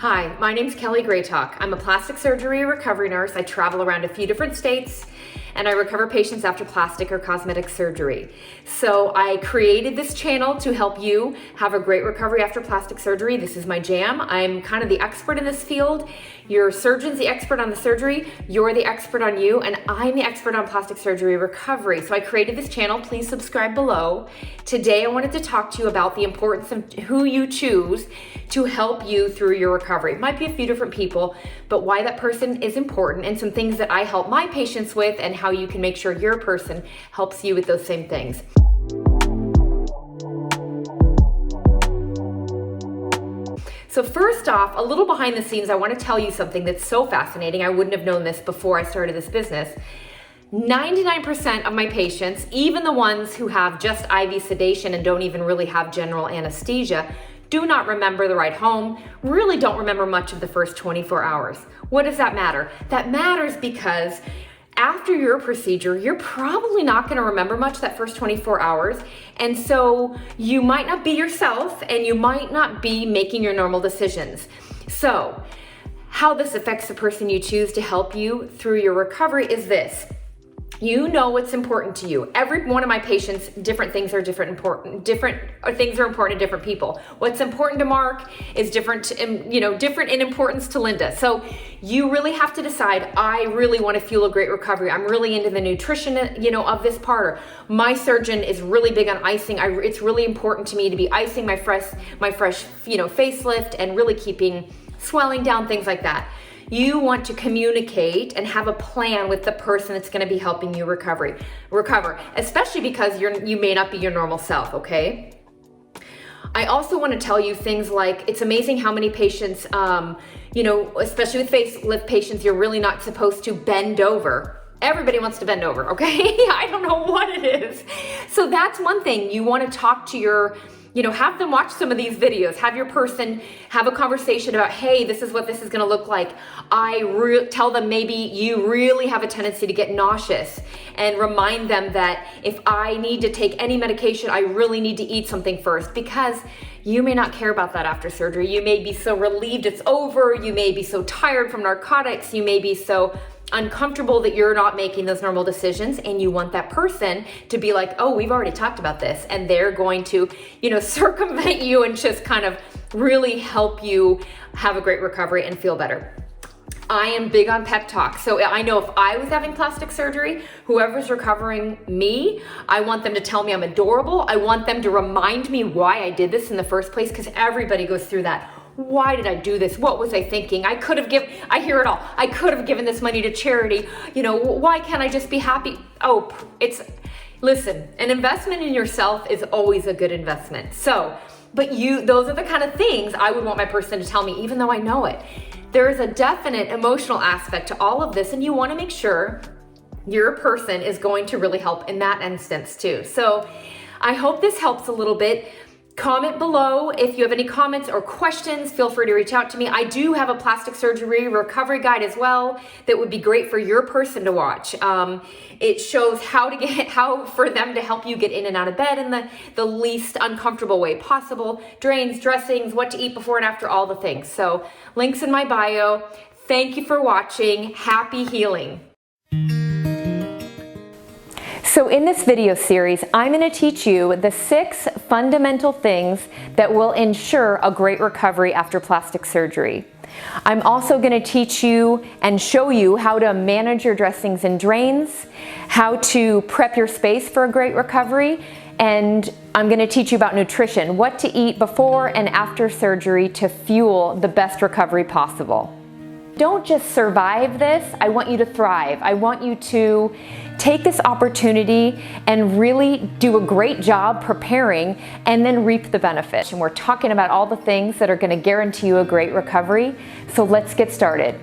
Hi, my name's Kelly Greytok. I'm a plastic surgery recovery nurse. I travel around a few different states and I recover patients after plastic or cosmetic surgery. So I created this channel to help you have a great recovery after plastic surgery. This is my jam. I'm kind of the expert in this field. Your surgeon's the expert on the surgery, you're the expert on you, and I'm the expert on plastic surgery recovery. So I created this channel. Please subscribe below. Today I wanted to talk to you about the importance of who you choose to help you through your recovery. It might be a few different people, but why that person is important and some things that I help my patients with and how you can make sure your person helps you with those same things. So first off, a little behind the scenes, I want to tell you something that's so fascinating. I wouldn't have known this before I started this business. 99% of my patients, even the ones who have just IV sedation and don't even really have general anesthesia, do not remember the ride home, really don't remember much of the first 24 hours. What does that matter? That matters because after your procedure, you're probably not going to remember much that first 24 hours. And so you might not be yourself and you might not be making your normal decisions. So how this affects the person you choose to help you through your recovery is this. You know what's important to you. Every one of my patients, different things are important to different people. What's important to Mark is different in importance to Linda. So you really have to decide, I really want to fuel a great recovery. I'm really into the nutrition, of this part. Or my surgeon is really big on icing. It's really important to me to be icing my fresh, facelift and really keeping swelling down, things like that. You want to communicate and have a plan with the person that's going to be helping you recover, especially because you may not be your normal self, okay? I also want to tell you things like, it's amazing how many patients, especially with facelift patients, you're really not supposed to bend over. Everybody wants to bend over, okay? I don't know what it is. So that's one thing. You want to talk to have them watch some of these videos, have your person have a conversation about, hey, this is what this is gonna look like. Tell them maybe you really have a tendency to get nauseous and remind them that if I need to take any medication, I really need to eat something first, because you may not care about that after surgery. You may be so relieved it's over. You may be so tired from narcotics. You may be so uncomfortable that you're not making those normal decisions, and you want that person to be like, oh, we've already talked about this, and they're going to circumvent you and just kind of really help you have a great recovery and feel better. I am big on pep talk. So I know if I was having plastic surgery, whoever's recovering me, I want them to tell me I'm adorable. I want them to remind me why I did this in the first place, because everybody goes through that. Why did I do this? What was I thinking? I hear it all. I could have given this money to charity. Why can't I just be happy? Oh, listen, an investment in yourself is always a good investment. So, those are the kind of things I would want my person to tell me, even though I know it. There is a definite emotional aspect to all of this, and you want to make sure your person is going to really help in that instance too. So I hope this helps a little bit. Comment below if you have any comments or questions. Feel free to reach out to me. I do have a plastic surgery recovery guide as well that would be great for your person to watch. It shows how for them to help you get in and out of bed in the least uncomfortable way possible. Drains, dressings, what to eat before and after, all the things. So links in my bio. Thank you for watching. Happy healing. So in this video series, I'm going to teach you the 6 fundamental things that will ensure a great recovery after plastic surgery. I'm also going to teach you and show you how to manage your dressings and drains, how to prep your space for a great recovery, and I'm going to teach you about nutrition, what to eat before and after surgery to fuel the best recovery possible. Don't just survive this, I want you to thrive. I want you to take this opportunity and really do a great job preparing and then reap the benefits. And we're talking about all the things that are going to guarantee you a great recovery. So let's get started.